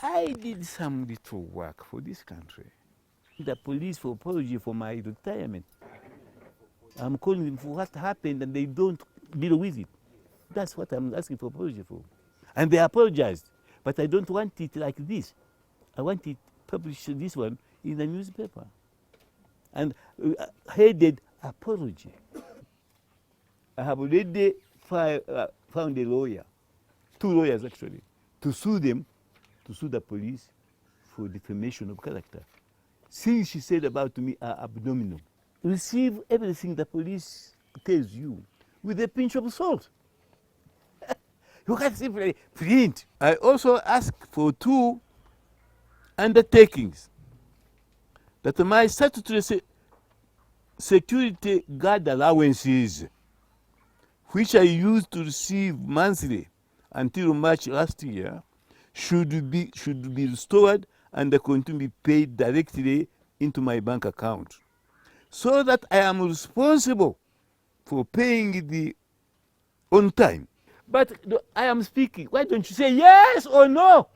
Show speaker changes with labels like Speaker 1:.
Speaker 1: I did some little work for this country. The police for apology for my retirement. I'm calling them for what happened and they don't deal with it. That's what I'm asking for apology for. And they apologized. But I don't want it like this. I want it published, this one, in the newspaper. And headed apology. I have already found a lawyer, 2 lawyers actually, to sue them, to sue the police for defamation of character. Things she said about me are abdominal. Receive everything the police tells you with a pinch of salt. You can simply print. I also ask for 2 undertakings that my statutory security guard allowances, which I used to receive monthly until March last year, should be restored and continue to be paid directly into my bank account, so that I am responsible for paying the on time. But I am speaking. Why don't you say yes or no?